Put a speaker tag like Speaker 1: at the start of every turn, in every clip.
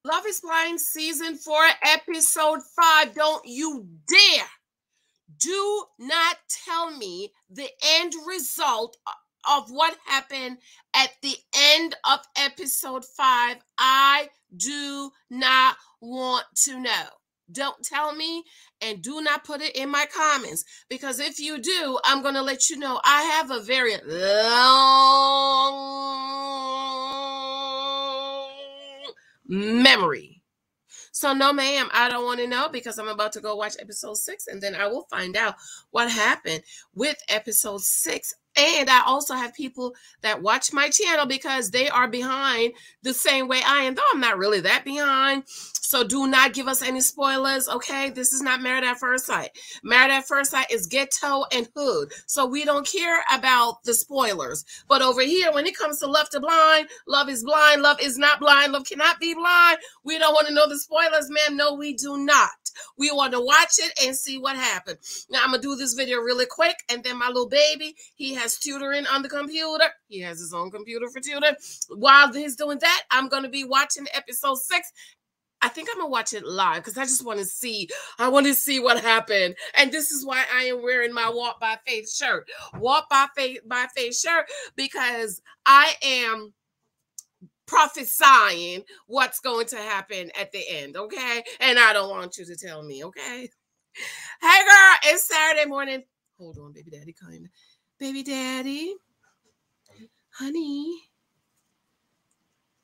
Speaker 1: Love is Blind season 4, episode 5. Don't you dare. Do not tell me the end result of what happened at the end of episode 5. I do not want to know. Don't tell me, and do not put it in my comments, because if you do, I'm going to let you know I have a very long memory. So no, ma'am, I don't want to know, because I'm about to go watch episode 6, and then I will find out what happened with episode 6. And I also have people that watch my channel because they are behind the same way I am, though I'm not really that behind. So do not give us any spoilers, okay? This is not Married at First Sight. Married at First Sight is ghetto and hood. So we don't care about the spoilers. But over here, when it comes to Love to Blind, love is blind, love is not blind, love cannot be blind. We don't want to know the spoilers, ma'am. No, we do not. We want to watch it and see what happened. Now, I'm going to do this video really quick, and then my little baby, he has tutoring on the computer. He has his own computer for tutoring. While he's doing that, I'm going to be watching episode 6. I think I'm going to watch it live because I just want to see. I want to see what happened. And this is why I am wearing my Walk by Faith shirt. Walk by Faith shirt, because I am prophesying what's going to happen at the end, okay? And I don't want you to tell me, okay? Hey, girl, it's Saturday morning. Hold on, baby daddy, kind of. Baby daddy, honey,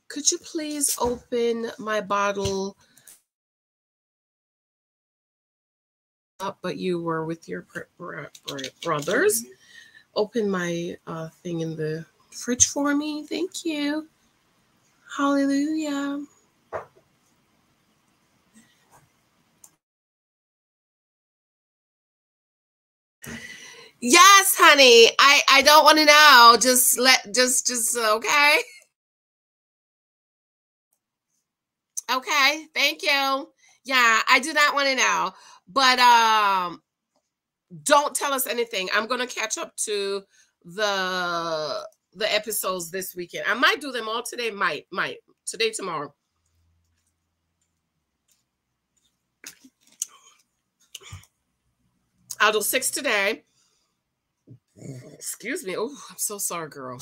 Speaker 1: could you please open my bottle up? But you were with your brothers. Open my thing in the fridge for me. Thank you. Hallelujah. Yes, honey. I don't want to know. Just okay. Okay, thank you. Yeah, I do not want to know. But don't tell us anything. I'm gonna catch up to the episodes this weekend. I might do them all today. Might today, tomorrow. I'll do 6 today. Excuse me. Oh, I'm so sorry, girl.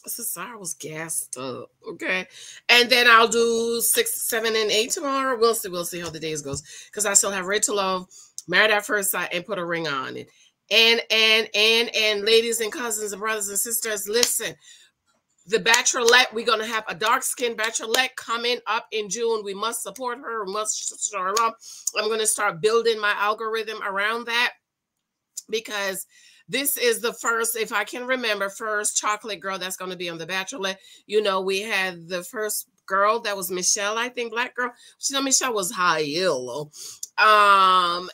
Speaker 1: So sorry, I was gassed up. Okay. And then I'll do 6, 7, and 8 tomorrow. We'll see how the days goes. Because I still have Ready to Love, Married at First Sight, and Put a Ring on it. And ladies and cousins and brothers and sisters, listen. The Bachelorette, we're going to have a dark-skinned Bachelorette coming up in June. We must support her. We must start up. I'm going to start building my algorithm around that, because this is the first, if I can remember, first chocolate girl that's going to be on The Bachelorette. You know, we had the first girl that was Michelle, I think, black girl. You know, Michelle was high yellow. But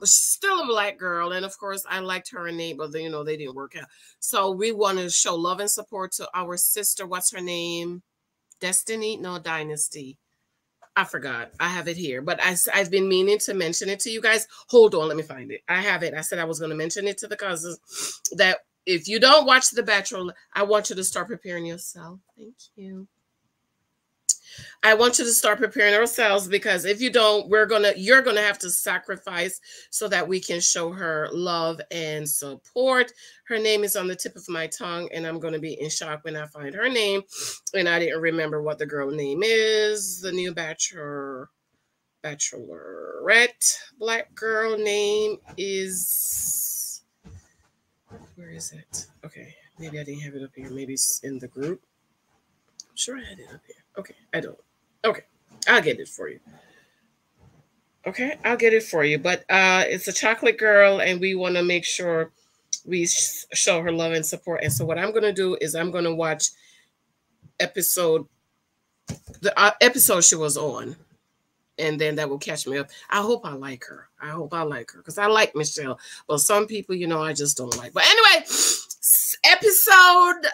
Speaker 1: she's still a black girl. And of course, I liked her and Nate, but you know, they didn't work out. So we want to show love and support to our sister. What's her name? Destiny? No, Dynasty. I forgot. I have it here, but I've been meaning to mention it to you guys. Hold on, let me find it. I have it. I said I was going to mention it to the cousins, that if you don't watch The Bachelor, I want you to start preparing yourself. Thank you. I want you to start preparing ourselves, because if you don't, you're gonna have to sacrifice so that we can show her love and support. Her name is on the tip of my tongue, and I'm gonna be in shock when I find her name. And I didn't remember what the girl name is. The new Bachelorette black girl name is, where is it? Okay, maybe I didn't have it up here. Maybe it's in the group. I'm sure I had it up here. Okay, I don't. Okay, I'll get it for you. Okay, I'll get it for you. But it's a chocolate girl, and we want to make sure we show her love and support. And so what I'm going to do is I'm going to watch the episode she was on, and then that will catch me up. I hope I like her. I hope I like her, because I like Michelle. But some people, you know, I just don't like. But anyway, episode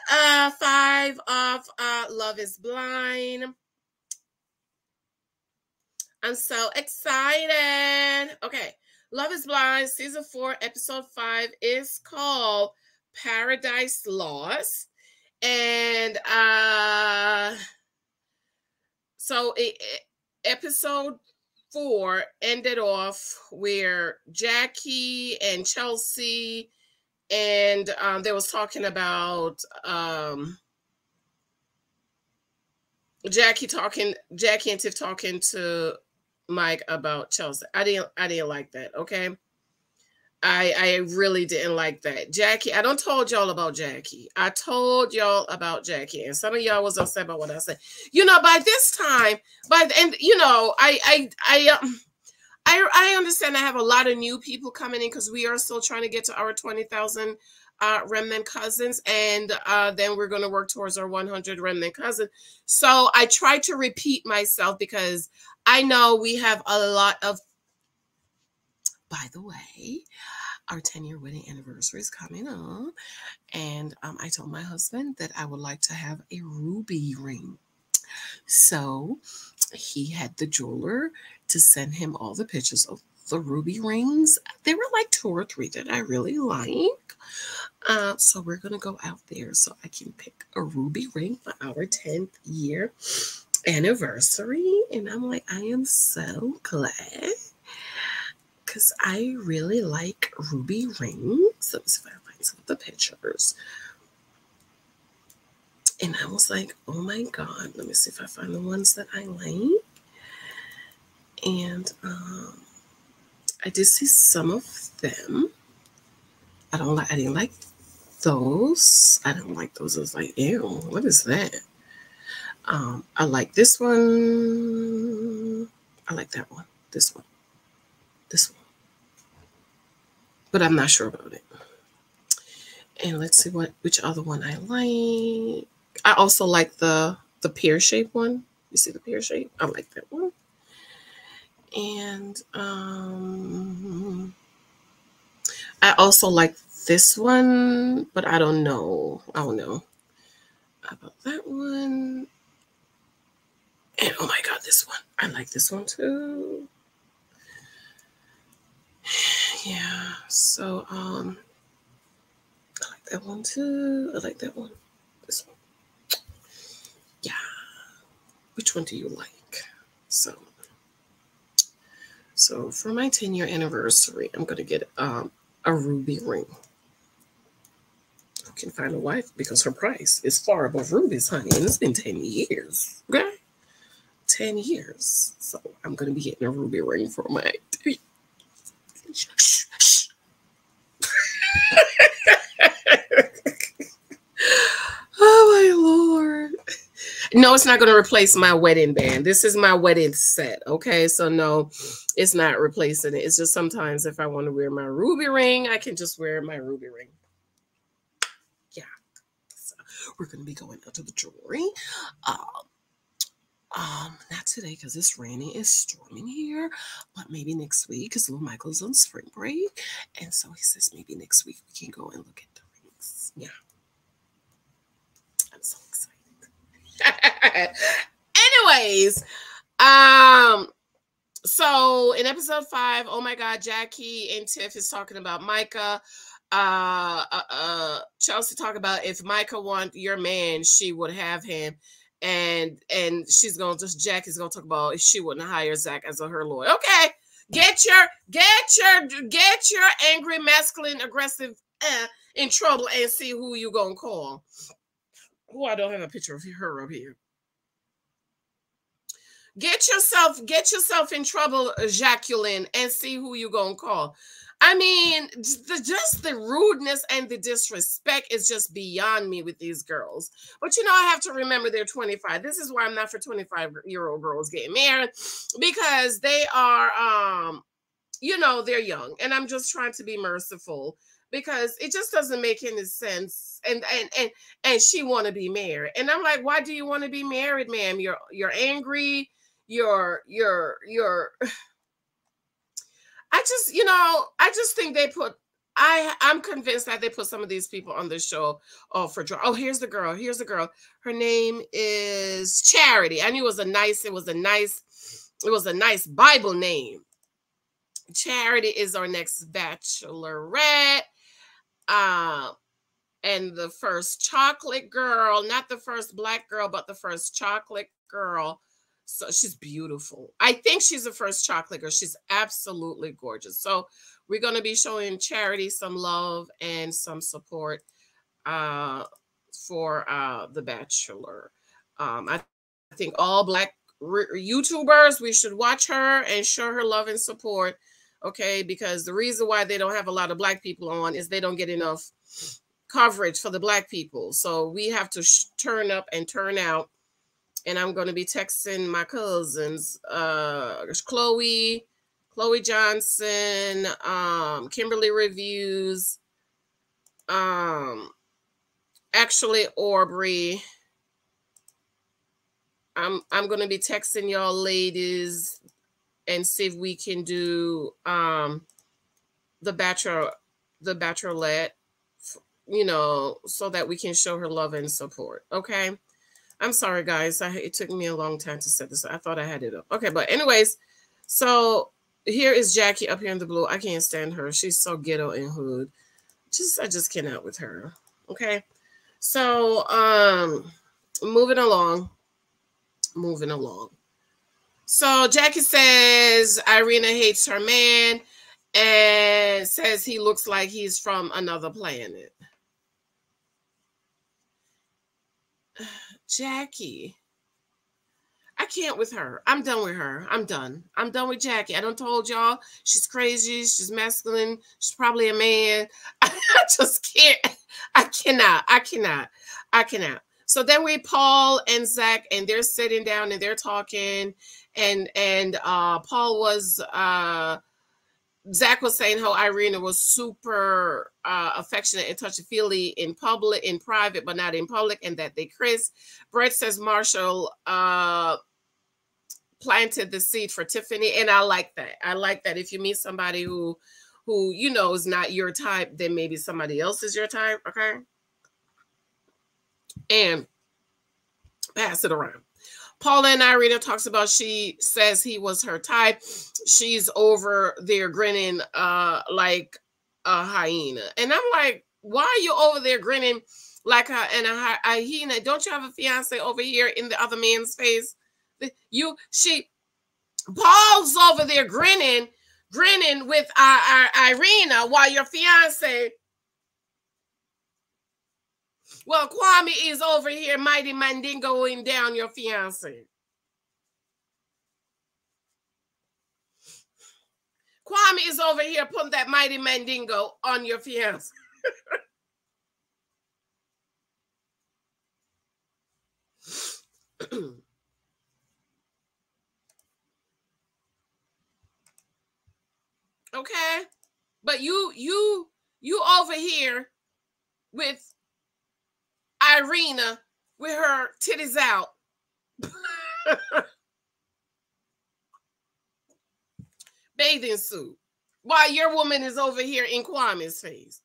Speaker 1: 5 of Love is Blind. I'm so excited. Okay. Love is Blind, season 4, episode 5 is called Paradise Lost. And So episode 4 ended off where Jackie and Chelsea and they was talking about Jackie and Tiff talking to Mike about Chelsea. I didn't like that. Okay. I really didn't like that. Jackie, I don't told y'all about Jackie. I told y'all about Jackie, and some of y'all was upset about what I said. By this time, I understand I have a lot of new people coming in because we are still trying to get to our 20,000 remnant cousins, and then we're going to work towards our 100 remnant cousins. So I try to repeat myself because I know we have a lot of, by the way, our 10-year wedding anniversary is coming up, and I told my husband that I would like to have a ruby ring. So he had the jeweler to send him all the pictures of the ruby rings. There were like 2 or 3 that I really like. So we're going to go out there so I can pick a ruby ring for our 10th year anniversary. And I'm like, I am so glad because I really like ruby rings. Let me see if I can find some of the pictures. And I was like, oh my God, let me see if I find the ones that I like. And I did see some of them. I didn't like those. I don't like those. I was like, ew, what is that? I like this one. I like that one. This one. This one. But I'm not sure about it. And let's see which other one I like. I also like the pear shape one. You see the pear shape? I like that one. And I also like this one, but I don't know. I don't know about that one. And oh my God, this one. I like this one too. Yeah. So I like that one too. I like that one. This one. Yeah. Which one do you like? So for my 10-year anniversary, I'm gonna get a ruby ring. I can find a wife because her price is far above rubies, honey, and it's been 10 years. Okay, 10 years. So I'm gonna be getting a ruby ring for my. Oh my Lord. No, it's not going to replace my wedding band. This is my wedding set. Okay. So no, it's not replacing it. It's just sometimes if I want to wear my ruby ring, I can just wear my ruby ring. Yeah. So we're going to be going out to the jewelry. Not today because it's raining. It's storming here, but maybe next week because little Michael's on spring break. And so he says maybe next week we can go and look at the rings. Yeah. I'm so excited. Anyways, so in episode 5, oh my God, Jackie and Tiff is talking about Micah. Chelsea talk about if Micah want your man, she would have him. And Jackie's gonna talk about if she wouldn't hire Zach as her lawyer. Okay, get your angry, masculine, aggressive in trouble and see who you gonna call. Oh, I don't have a picture of her up here. Get yourself in trouble, Jacqueline, and see who you gonna call. I mean, just the rudeness and the disrespect is just beyond me with these girls. But I have to remember they're 25. This is why I'm not for 25-year-old girls getting married, because they are, they're young, and I'm just trying to be merciful because it just doesn't make any sense. And she want to be married, and I'm like, why do you want to be married, ma'am? You're angry. You're I just think they put, I'm convinced that they put some of these people on this show for drama. Oh, here's the girl. Her name is Charity. I knew it was a nice Bible name. Charity is our next bachelorette. And the first chocolate girl, not the first black girl, but the first chocolate girl So she's beautiful. I think she's the first chocolate girl. She's absolutely gorgeous. So we're going to be showing Charity some love and some support for The Bachelor. I think all Black YouTubers, we should watch her and show her love and support. Okay, because the reason why they don't have a lot of Black people on is they don't get enough coverage for the Black people. So we have to turn up and turn out. And I'm going to be texting my cousins, Chloe Johnson, Kimberly Reviews, actually Aubrey. I'm going to be texting y'all ladies and see if we can do the Bachelorette, you know, so that we can show her love and support. Okay. I'm sorry, guys. It took me a long time to set this up. I thought I had it up. Okay, but anyways, so here is Jackie up here in the blue. I can't stand her. She's so ghetto and hood. I just cannot with her. Okay. So moving along. So Jackie says Irina hates her man and says he looks like he's from another planet. Jackie, I can't with her. I'm done with her. I'm done with Jackie. I done told y'all she's crazy. She's masculine. She's probably a man. I just can't. I cannot. So then Paul and Zach, and they're sitting down and they're talking, and Paul was Zach was saying how Irina was super affectionate and touchy-feely in private, but not in public, and that they kissed. Brett says Marshall planted the seed for Tiffany, and I like that. I like that. If you meet somebody who you know is not your type, then maybe somebody else is your type, okay? And pass it around. Paula and Irina talks about, she says he was her type. She's over there grinning like a hyena. And I'm like, why are you over there grinning like a hyena? Don't you have a fiance over here in the other man's face? Paul's over there grinning with Irina while your fiance. Well, Kwame is over here mighty mandingoing down your fiance. Kwame is over here putting that mighty mandingo on your fiance. Okay, but you over here with Irina with her titties out. Bathing suit. While your woman is over here in Kwame's face.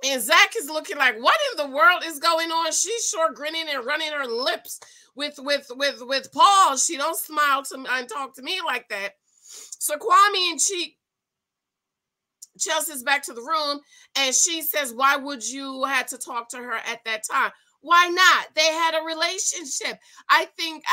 Speaker 1: And Zach is looking like, what in the world is going on? She's sure grinning and running her lips with Paul. She don't smile to me and talk to me like that. So Kwame and Chelsea's back to the room, and she says, why would you have to talk to her at that time? Why not? They had a relationship. I think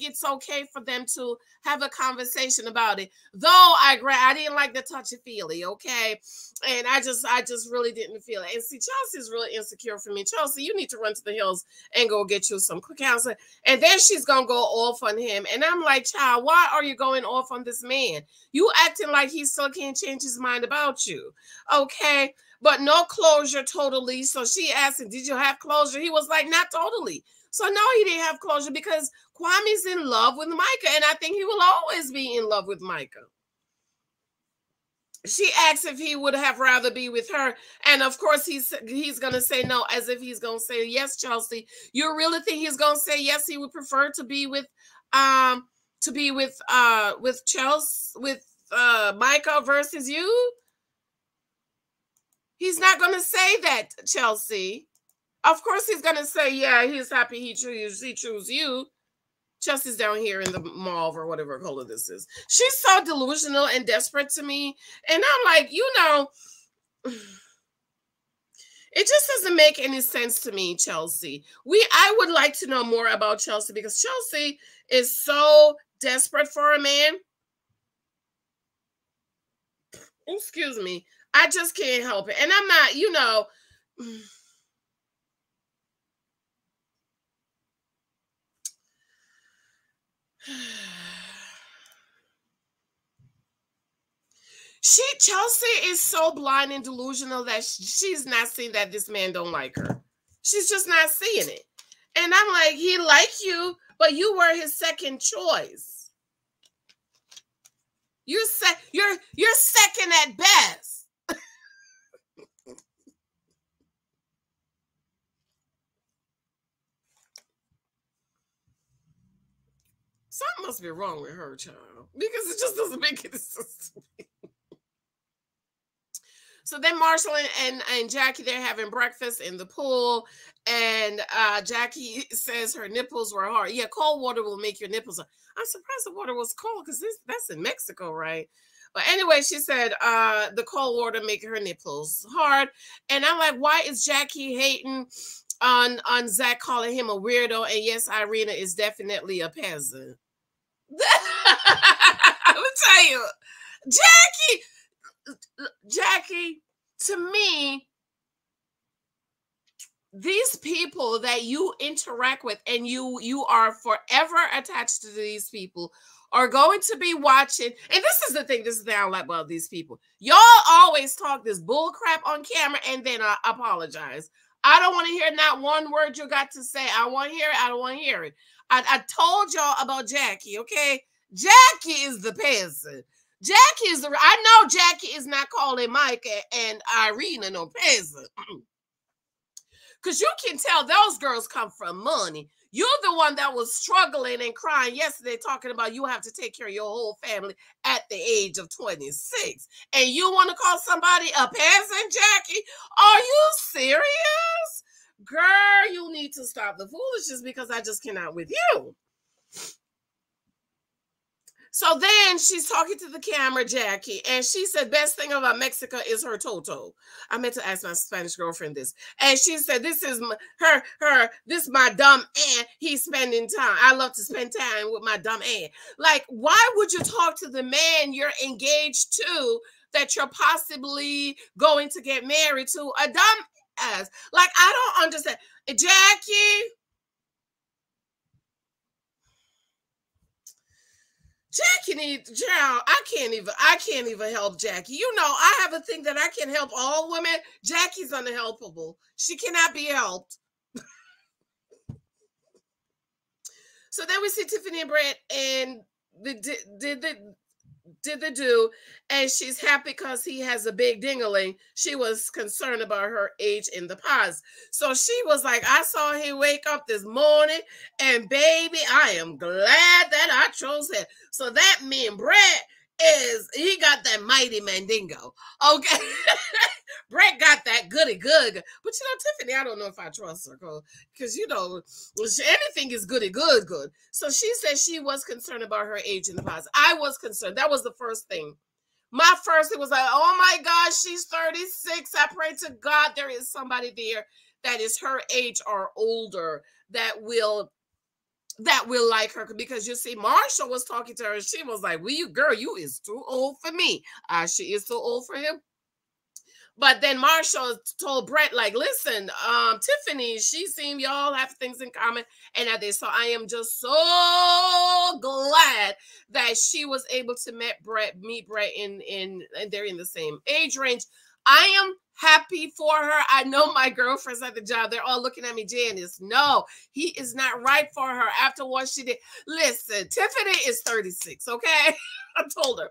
Speaker 1: it's okay for them to have a conversation about it. Though I didn't like the touchy-feely, okay? And I just really didn't feel it. And see, Chelsea's really insecure for me. Chelsea, you need to run to the hills and go get you some counseling. And then she's going to go off on him. And I'm like, child, why are you going off on this man? You acting like he still can't change his mind about you, okay? But no closure totally. So she asked him, did you have closure? He was like, not totally. So no, he didn't have closure because Kwame's in love with Micah. And I think he will always be in love with Micah. She asked if he would have rather be with her. And of course, he's going to say no, as if he's going to say yes, Chelsea. You really think he's going to say yes? He would prefer to be with Chelsea, with Micah versus you? He's not going to say that, Chelsea. Of course he's going to say, yeah, he's happy he chose you. Chelsea's down here in the mauve or whatever color this is. She's so delusional and desperate to me. And I'm like, you know, It just doesn't make any sense to me, Chelsea. I would like to know more about Chelsea because Chelsea is so desperate for a man. Excuse me. I just can't help it. And I'm not, Chelsea is so blind and delusional that she's not seeing that this man don't like her. She's just not seeing it. And I'm like, he liked you, but you were his second choice. You're second at best. Something must be wrong with her, child, because it just doesn't make any sense to me. So then Marshall and Jackie, they're having breakfast in the pool, and Jackie says her nipples were hard. Yeah, cold water will make your nipples hard. I'm surprised the water was cold because that's in Mexico, right? But anyway, she said the cold water make her nipples hard. And I'm like, why is Jackie hating on Zach, calling him a weirdo? And yes, Irina is definitely a peasant. I will tell you, Jackie, to me, these people that you interact with and you are forever attached to these people are going to be watching. And this is the thing I don't like about these people. Y'all always talk this bull crap on camera and then apologize. I don't want to hear not one word you got to say. I want to hear it. I don't want to hear it. I told y'all about Jackie, okay? Jackie is the peasant. Jackie is I know Jackie is not calling Mike and Irina no peasant. Because you can tell those girls come from money. You're the one that was struggling and crying yesterday talking about you have to take care of your whole family at the age of 26. And you want to call somebody a peasant, Jackie? Are you serious? Girl, you need to stop the foolishness because I just cannot with you. So then she's talking to the camera, Jackie, and she said, best thing about Mexico is her toto. I meant to ask my Spanish girlfriend this. And she said, this is this my dumb aunt. He's spending time. I love to spend time with my dumb aunt. Like, why would you talk to the man you're engaged to that you're possibly going to get married to a dumb ass? Like, I don't understand. Jackie, I can't even help Jackie. You know, I have a thing that I can help all women. Jackie's unhelpable. She cannot be helped. So then we see Tiffany and Brett and did the do, and she's happy because he has a big dingaling. She was concerned about her age in the past. So she was like, I saw him wake up this morning, and baby, I am glad that I chose him. So that means Brett he got that mighty mandingo. Okay. Brett got that goody good. But Tiffany, I don't know if I trust her because anything is goody good. So she said she was concerned about her age in the past. I was concerned. That was the first thing. My first thing was like, oh my gosh, she's 36. I pray to God there is somebody there that is her age or older that will like her, because you see, Marshall was talking to her and she was like, well, you is too old for me. She is too old for him. But then Marshall told Brett, like, listen, Tiffany, she seemed y'all have things in common. And so I am just so glad that she was able to meet Brett and they're in the same age range. I am happy for her. I know my girlfriends at the job, they're all looking at me, Janice. No, he is not right for her after what she did. Listen, Tiffany is 36, okay? I told her.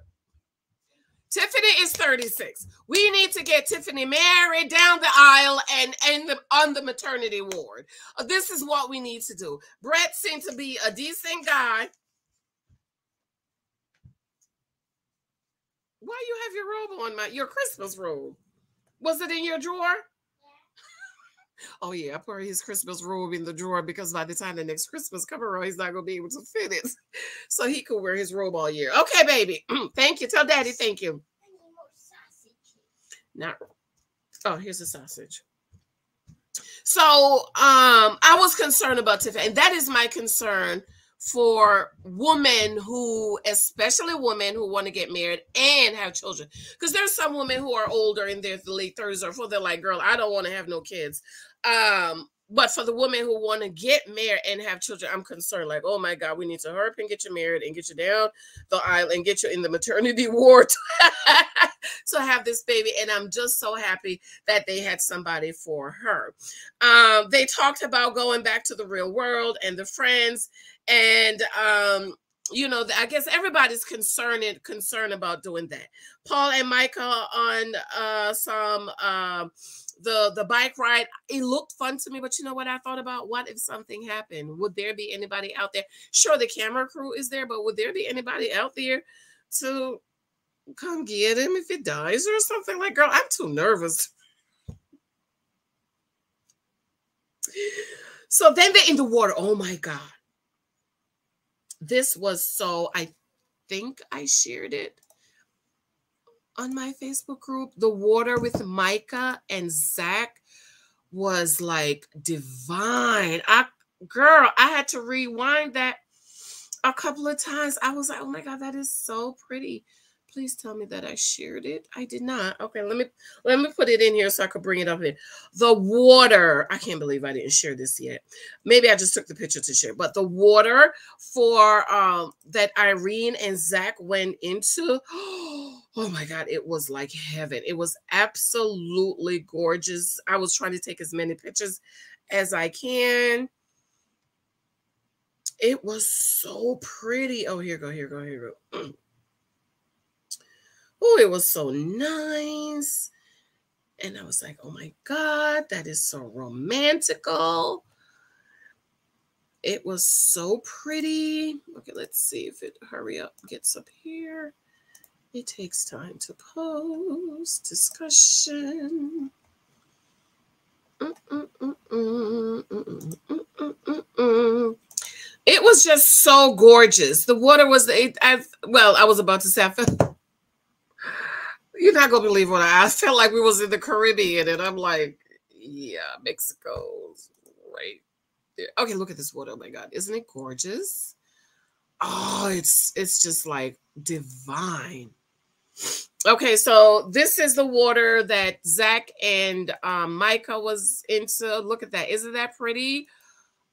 Speaker 1: Tiffany is 36. We need to get Tiffany married down the aisle and on the maternity ward. This is what we need to do. Brett seemed to be a decent guy. Why you have your robe on, your Christmas robe? Was it in your drawer? Yeah. Oh yeah, I put his Christmas robe in the drawer because by the time the next Christmas comes around, he's not gonna be able to fit it. So he could wear his robe all year. Okay, baby. Thank you. Tell Daddy thank you. Not. Oh, here's the sausage. So I was concerned about Tiffany, and that is my concern for women who, especially women who want to get married and have children. Because there's some women who are older in their late 30s or 40s, they're like, girl, I don't want to have no kids. But for the women who want to get married and have children, I'm concerned. Like, oh my God, we need to hurry up and get you married and get you down the aisle and get you in the maternity ward to have this baby. And I'm just so happy that they had somebody for her. They talked about going back to the real world and the friends. And, you know, I guess everybody's concerned about doing that. Paul and Micah on the bike ride, it looked fun to me, but you know what I thought about? What if something happened? Would there be anybody out there? Sure, the camera crew is there, but would there be anybody out there to come get him if it dies or something? Like, girl, I'm too nervous. So then they're in the water. Oh my God. This was so, I think I shared it on my Facebook group. The water with Micah and ZACK was like divine. Girl, I had to rewind that a couple of times. I was like, oh my God, that is so pretty. Please tell me that I shared it. I did not. Okay, let me put it in here so I could bring it up here. The water. I can't believe I didn't share this yet. Maybe I just took the picture to share. But the water for that Irene and ZACK went into, oh my God, it was like heaven. It was absolutely gorgeous. I was trying to take as many pictures as I can. It was so pretty. Oh, here you go. Oh, it was so nice. And I was like, oh my God, that is so romantical. It was so pretty. Okay, let's see if it hurry up, gets up here. It takes time to post. Discussion. It was just so gorgeous. The water was, I was about to say, I felt, you're not going to believe what I felt like we was in the Caribbean. And I'm like, yeah, Mexico's right there. Okay, look at this water. Oh my God. Isn't it gorgeous? Oh, it's just like divine. Okay, so this is the water that ZACK and Micah was into. Look at that. Isn't that pretty?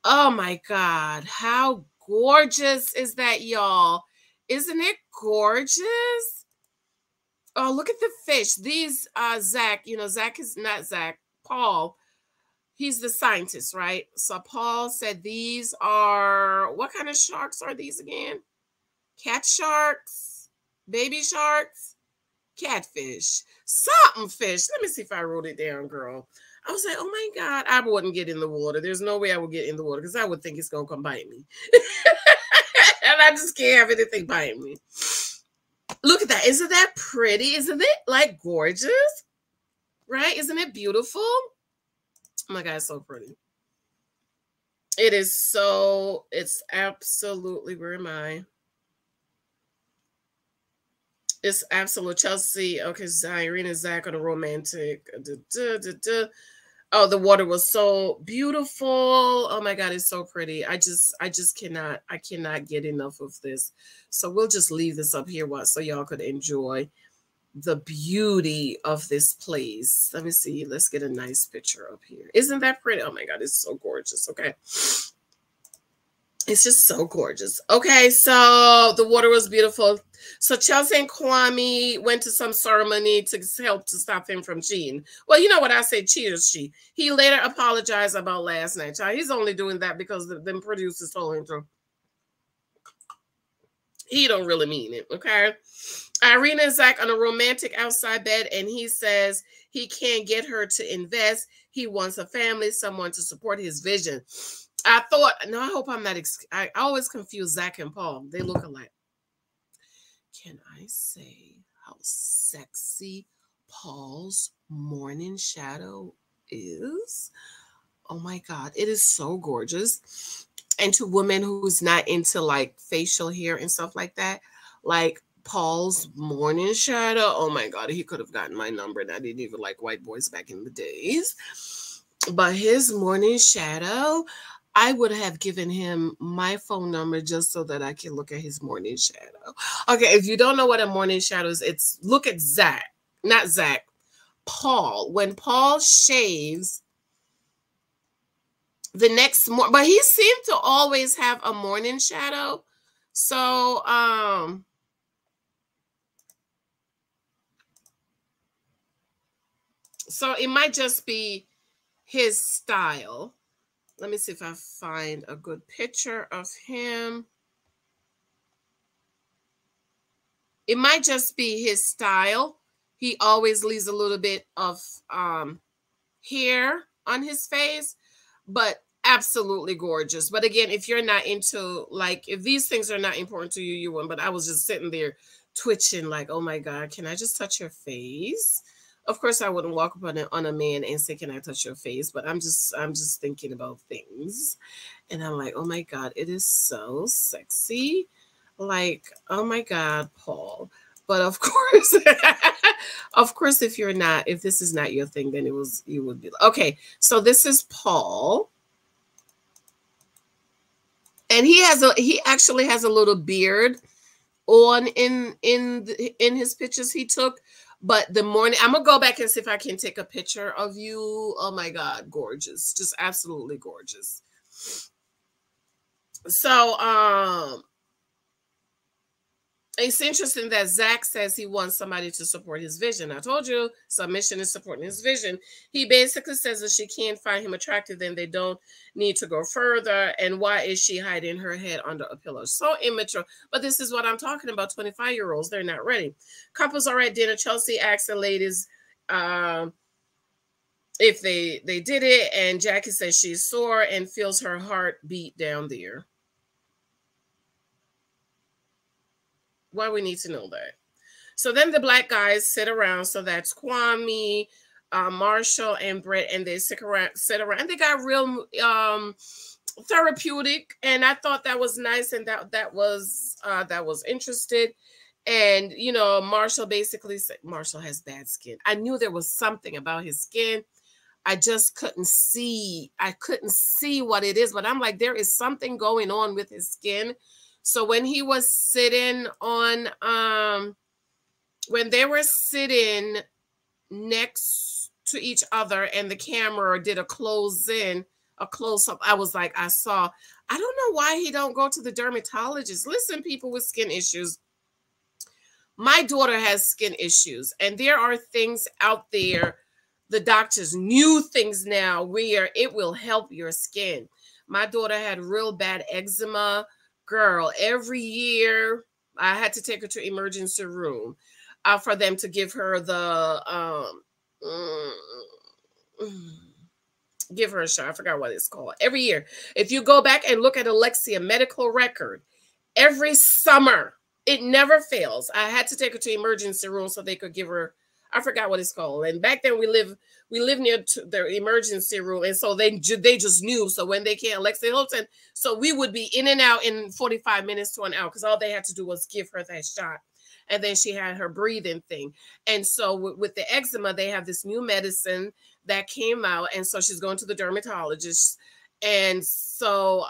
Speaker 1: Oh my God. How gorgeous is that, y'all? Isn't it gorgeous? Oh, look at the fish. These ZACK, you know, ZACK is not ZACK, Paul. He's the scientist, right? So Paul said these are, what kind of sharks are these again? Cat sharks, baby sharks, catfish, something fish. Let me see if I wrote it down, girl. I was like, oh my God, I wouldn't get in the water. There's no way I would get in the water because I would think it's going to come bite me. And I just can't have anything bite me. Look at that. Isn't that pretty? Isn't it like gorgeous? Right? Isn't it beautiful? Oh my God, it's so pretty. It is so, it's absolutely, where am I? It's absolute Chelsea. Okay, Irene and ZACK on a romantic. Oh, the water was so beautiful. Oh my God, it's so pretty. I cannot get enough of this. So we'll just leave this up here so y'all could enjoy the beauty of this place. Let me see. Let's get a nice picture up here. Isn't that pretty? Oh my God, it's so gorgeous. Okay. It's just so gorgeous. Okay, so the water was beautiful. So Chelsea and Kwame went to some ceremony to help to stop him from cheating. Well, you know what I said, cheaters cheat. He later apologized about last night. Child. He's only doing that because the producers told him to. He don't really mean it, okay? Irene and ZACK on a romantic outside bed, and he says he can't get her to invest. He wants a family, someone to support his vision. I thought, no, I hope I'm not, I always confuse ZACK and Paul. They look alike. Can I say how sexy Paul's morning shadow is? Oh my God, it is so gorgeous. And to women who's not into like facial hair and stuff like that, like Paul's morning shadow, oh my God, he could have gotten my number and I didn't even like white boys back in the days. But his morning shadow, I would have given him my phone number just so that I can look at his morning shadow. Okay, if you don't know what a morning shadow is, it's look at Zach, not Zach, Paul. When Paul shaves the next morning, but he seemed to always have a morning shadow. So it might just be his style. Let me see if I find a good picture of him. It might just be his style. He always leaves a little bit of hair on his face, but absolutely gorgeous. But again, if you're not into, like, if these things are not important to you, you wouldn't. But I was just sitting there twitching like, oh my God, can I just touch your face? Of course, I wouldn't walk up on a man and say, can I touch your face? But I'm just thinking about things. And I'm like, oh my God, it is so sexy. Like, oh my God, Paul. But of course, of course, if this is not your thing, then you would be okay. So this is Paul. And he actually has a little beard on in his pictures he took. But the morning, I'm gonna go back and see if I can take a picture of you. Oh my God, gorgeous. Just absolutely gorgeous. So it's interesting that Zach says he wants somebody to support his vision. I told you submission is supporting his vision. He basically says that she can't find him attractive, then they don't need to go further. And why is she hiding her head under a pillow? So immature. But this is what I'm talking about. 25-year-olds, they're not ready. Couples are at dinner. Chelsea asks the ladies if they did it. And Jackie says she's sore and feels her heart beat down there. Why we need to know that. So then the black guys sit around. So that's Kwame, Marshall, and Brett, and they sit around. And they got real therapeutic, and I thought that was nice, and that was interested. And you know, Marshall basically said Marshall has bad skin. I knew there was something about his skin. I just couldn't see. I couldn't see what it is, but I'm like, there is something going on with his skin. So when he was sitting on, when they were sitting next to each other and the camera did a close-up, I was like, I don't know why he don't go to the dermatologist. Listen, people with skin issues. My daughter has skin issues, and there are things out there, the doctors, new things now where it will help your skin. My daughter had real bad eczema. Girl, every year I had to take her to emergency room for them to give her the give her a shot. I forgot what it's called. Every year, if you go back and look at Alexia medical record, every summer it never fails. I had to take her to emergency room so they could give her. I forgot what it's called. And back then we live near to the emergency room, and so they just knew. So when they came, Janice Hylton, so we would be in and out in 45 minutes to an hour because all they had to do was give her that shot, and then she had her breathing thing. And so with the eczema, they have this new medicine that came out, and so she's going to the dermatologist. And so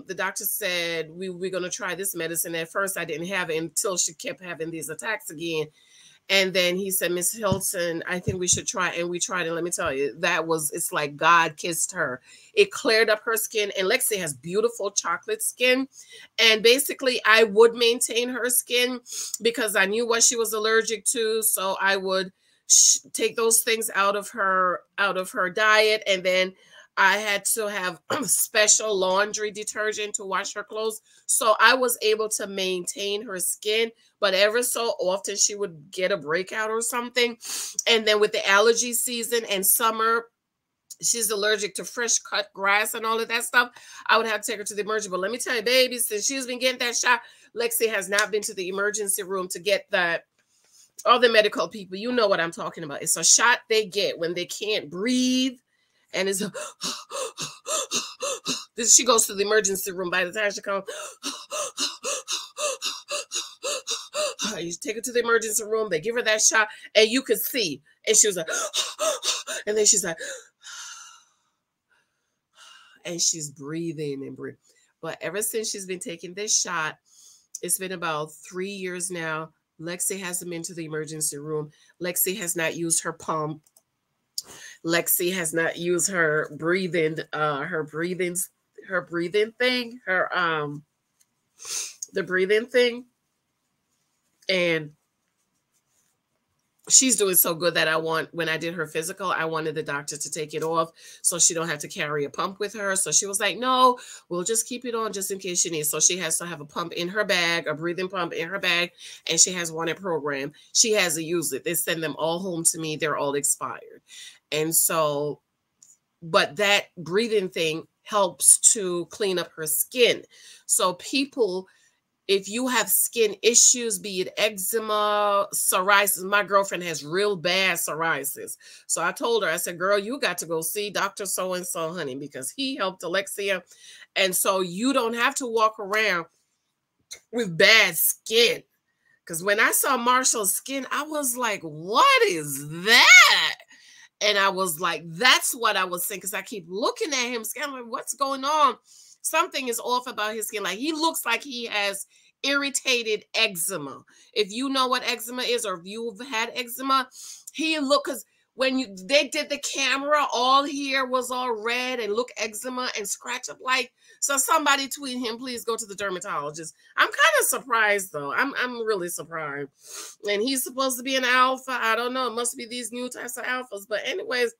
Speaker 1: the doctor said we're going to try this medicine. At first, I didn't have it until she kept having these attacks again. And then he said, Miss Hylton, I think we should try. And we tried. And let me tell you, it's like God kissed her. It cleared up her skin. And Lexi has beautiful chocolate skin. And basically, I would maintain her skin because I knew what she was allergic to. So I would take those things out of her diet. And then I had to have special laundry detergent to wash her clothes. So I was able to maintain her skin, but ever so often she would get a breakout or something. And then with the allergy season and summer, she's allergic to fresh cut grass and all of that stuff. I would have to take her to the emergency. But let me tell you, baby, since she's been getting that shot, Lexi has not been to the emergency room to get that. All the medical people, you know what I'm talking about. It's a shot they get when they can't breathe. And it's she goes to the emergency room. By the time she comes, you take her to the emergency room. They give her that shot, and you could see. And she was like, and then she's like, and she's breathing and breathing. But ever since she's been taking this shot, it's been about 3 years now. Lexi hasn't been to the emergency room. Lexi has not used her pump. Lexi has not used her breathing thing, the breathing thing. And she's doing so good that when I did her physical, I wanted the doctor to take it off so she don't have to carry a pump with her. So she was like, no, we'll just keep it on just in case she needs. So she has to have a pump in her bag, a breathing pump in her bag, and she has one in program. She hasn't used it. They send them all home to me. They're all expired. And so, but that breathing thing helps to clean up her skin. So people, if you have skin issues, be it eczema, psoriasis, my girlfriend has real bad psoriasis. So I told her, I said, girl, you got to go see Dr. So-and-so, honey, because he helped Alexia. And so you don't have to walk around with bad skin. Because when I saw Marshall's skin, I was like, what is that? And I was like, that's what I was saying. Because I keep looking at him, skin, like, what's going on? Something is off about his skin. Like, he looks like he has irritated eczema. If you know what eczema is, or if you've had eczema, he looked, because when they did the camera, all here was all red and look eczema and scratch up like. So somebody tweet him, please go to the dermatologist. I'm kind of surprised though. I'm really surprised. And he's supposed to be an alpha. I don't know. It must be these new types of alphas. But anyways,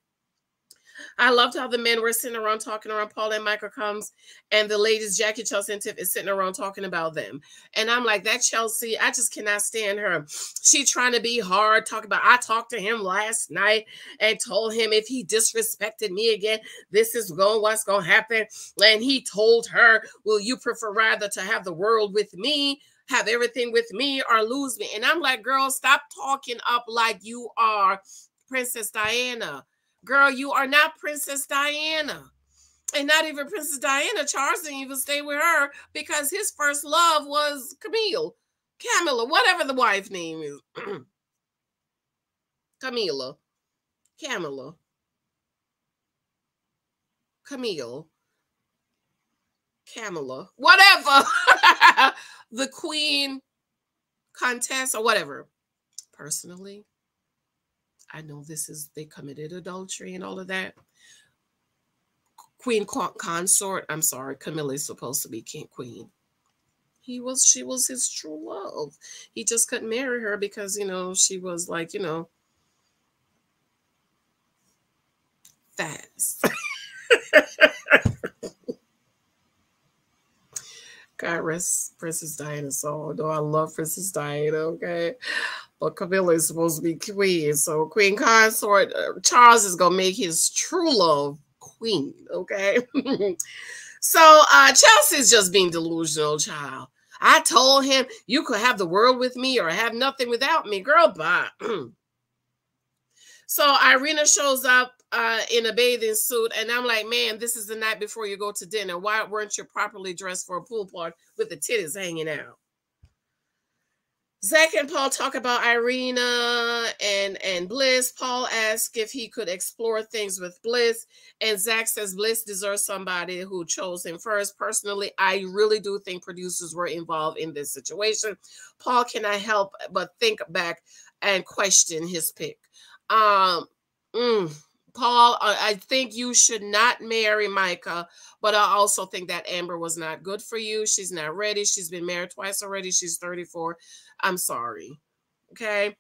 Speaker 1: I loved how the men were sitting around talking around. Paul and Michael comes, and the ladies, Jackie, Chelsea, and Tiff, is sitting around talking about them. And I'm like, that Chelsea, I just cannot stand her. She trying to be hard, talking about, I talked to him last night and told him if he disrespected me again, this is what's going to happen. And he told her, will you prefer rather to have the world with me, have everything with me, or lose me? And I'm like, girl, stop talking up like you are Princess Diana. Girl, you are not Princess Diana. And not even Princess Diana. Charles didn't even stay with her because his first love was Camilla, whatever the wife name is. Camille, whatever. The Queen Contest or whatever. Personally, I know they committed adultery and all of that. Queen consort, I'm sorry, Camilla is supposed to be queen. She was his true love. He just couldn't marry her because, she was like, fast. God rest Princess Diana's soul. Although I love Princess Diana, okay? But Camilla is supposed to be queen. So Queen Consort, Charles is going to make his true love queen, okay? So Chelsea's just being delusional, child. I told him you could have the world with me or have nothing without me. Girl, bye. So Irina shows up in a bathing suit, and I'm like, man, this is the night before you go to dinner. Why weren't you properly dressed for a pool party with the titties hanging out? Zach and Paul talk about Irina and Bliss. Paul asks if he could explore things with Bliss, and Zach says Bliss deserves somebody who chose him first. Personally, I really do think producers were involved in this situation. Paul cannot help but think back and question his pick. Paul, I think you should not marry Micah, but I also think that Amber was not good for you. She's not ready. She's been married twice already. She's 34. I'm sorry. Okay.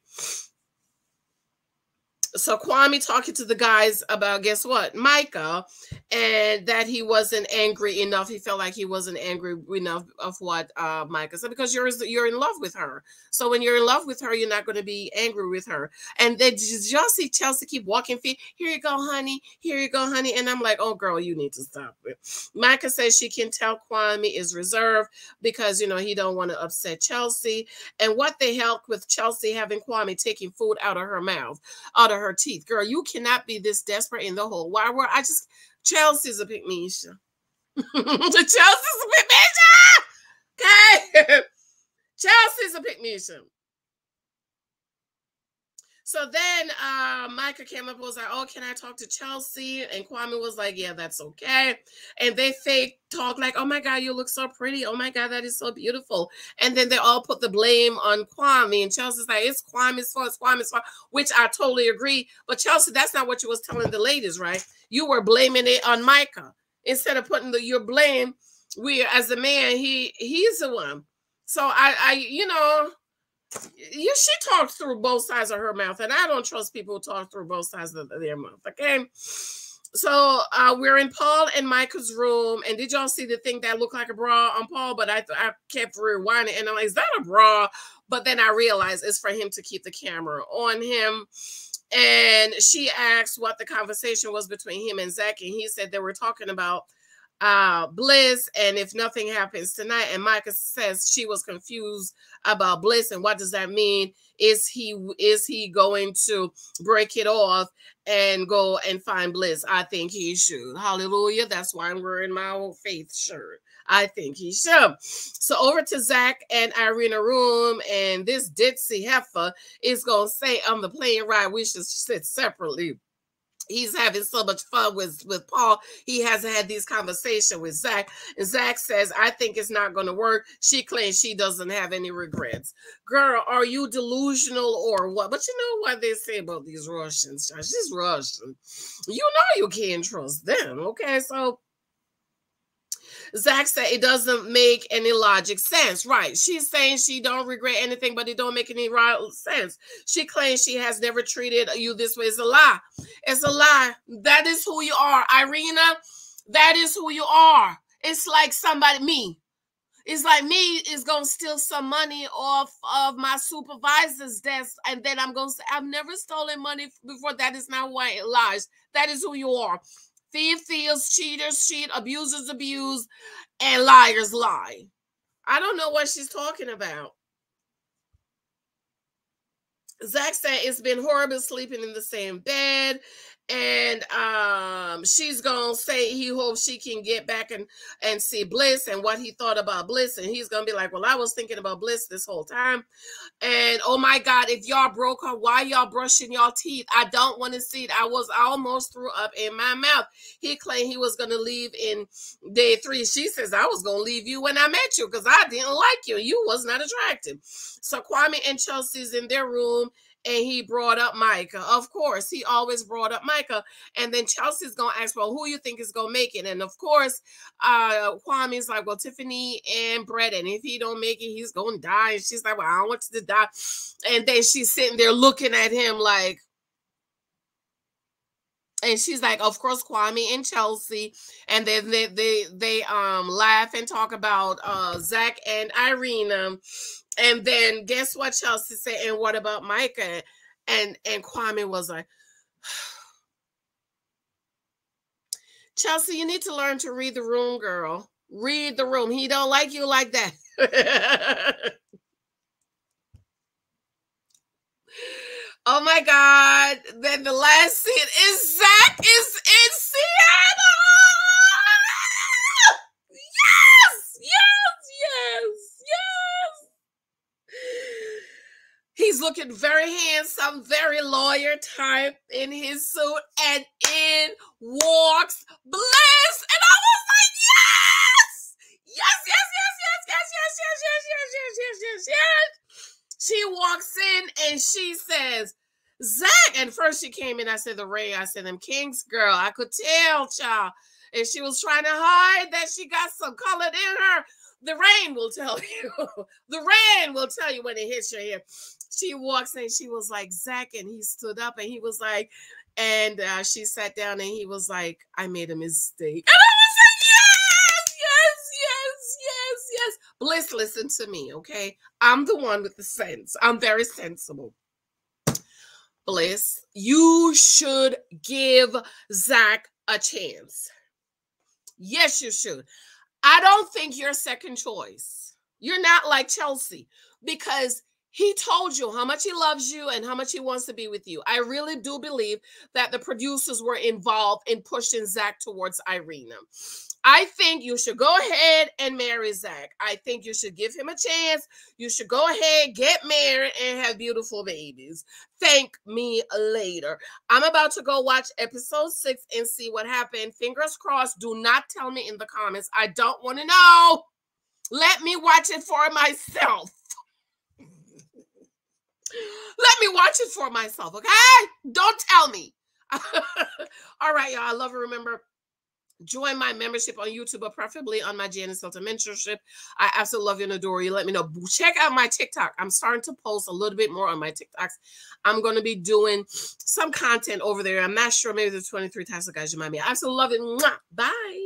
Speaker 1: So Kwame talking to the guys about, guess what? Micah, and that he wasn't angry enough. He felt like he wasn't angry enough of what Micah said, because you're in love with her. So when you're in love with her, you're not going to be angry with her. And then just see Chelsea keep walking feet. Here you go, honey. Here you go, honey. And I'm like, oh, girl, you need to stop it. Micah says she can tell Kwame is reserved because, he don't want to upset Chelsea. And what the hell with Chelsea having Kwame taking food out of her mouth, out of her teeth. Girl, you cannot be this desperate in the whole wide world. Chelsea's a pick me. Chelsea's a pick me. Okay. Chelsea's a pick me. So So then Micah came up and was like, oh, can I talk to Chelsea? And Kwame was like, yeah, that's okay. And they fake talk like, oh my God, you look so pretty. Oh my God, that is so beautiful. And then they all put the blame on Kwame. And Chelsea's like, it's Kwame's fault, it's Kwame's fault, which I totally agree. But Chelsea, that's not what you was telling the ladies, right? You were blaming it on Micah. Instead of putting your blame, as a man, he's the one. So I you know, she talked through both sides of her mouth, and I don't trust people who talk through both sides of their mouth. Okay, so we're in Paul and Micah's room, and did y'all see the thing that looked like a bra on Paul? But I kept rewinding, and I'm like, is that a bra? But then I realized it's for him to keep the camera on him. And she asked what the conversation was between him and Zach, and he said they were talking about Bliss and if nothing happens tonight. And Micah says she was confused about Bliss and what does that mean? Is he going to break it off and go and find Bliss? I think he should. Hallelujah. That's why I'm wearing my old faith shirt. I think he should. So over to Zach and Irina room, and this ditzy heifer is gonna say on the plane ride we should sit separately. He's having so much fun with Paul. He hasn't had these conversations with Zach. And Zach says, I think it's not going to work. She claims she doesn't have any regrets. Girl, are you delusional or what? But you know what they say about these Russians? She's Russian. You know you can't trust them. Okay, so Zach said it doesn't make any logic sense. Right. She's saying she don't regret anything, but it don't make any sense. She claims she has never treated you this way. It's a lie. It's a lie. That is who you are, Irina. That is who you are. It's like me. It's like me is going to steal some money off of my supervisor's desk, and then I'm going to say, I've never stolen money before. That is not why it lies. That is who you are. Thieves, cheaters cheat, abusers abuse, and liars lie. I don't know what she's talking about. Zach said it's been horrible sleeping in the same bed. And she's going to say he hopes she can get back and see Bliss and what he thought about Bliss. And he's going to be like, well, I was thinking about Bliss this whole time. And, oh, my God, if y'all broke her, why y'all brushing y'all teeth? I don't want to see it. I almost threw up in my mouth. He claimed he was going to leave in day 3. She says, I was going to leave you when I met you because I didn't like you. You was not attractive. So Kwame and Chelsea's in their room. And he brought up Micah. Of course, he always brought up Micah. And then Chelsea's going to ask, well, who you think is going to make it? And, of course, Kwame's like, well, Tiffany and Brett. And if he don't make it, he's going to die. And she's like, well, I don't want you to die. And then she's sitting there looking at him like, and she's like, of course, Kwame and Chelsea. And then they laugh and talk about Zach and Irina. And then guess what Chelsea said? And what about Micah? And Kwame was like, Chelsea, you need to learn to read the room, girl. Read the room. He don't like you like that. Oh my God. Then the last scene is Zach is in Seattle. Yes. He's looking very handsome, very lawyer type in his suit, and in walks Bliss. And I was like, yes. She walks in and she says, Zach. And first she came in, I said, the Ray, I said, them Kings, girl, I could tell, child. And she was trying to hide that she got some color in her. The rain will tell you. The rain will tell you when it hits your ear. She walks in, she was like, Zach, and he stood up and he was like, and she sat down and he was like, I made a mistake. And I was like, yes. Bliss, listen to me, okay? I'm the one with the sense. I'm very sensible. Bliss, you should give Zach a chance. Yes, you should. I don't think you're second choice. You're not like Chelsea because he told you how much he loves you and how much he wants to be with you. I really do believe that the producers were involved in pushing Zach towards Irina. I think you should go ahead and marry Zach. I think you should give him a chance. You should go ahead, get married, and have beautiful babies. Thank me later. I'm about to go watch episode 6 and see what happened. Fingers crossed. Do not tell me in the comments. I don't want to know. Let me watch it for myself. Let me watch it for myself, okay? Don't tell me. All right, y'all. I love you. Remember, join my membership on YouTube, or preferably on my Janice Hylton mentorship. I absolutely love you and adore you. Let me know. Check out my TikTok. I'm starting to post a little bit more on my TikToks. I'm going to be doing some content over there. I'm not sure. Maybe there's 23 types of guys you might be. I absolutely love it. Mwah. Bye.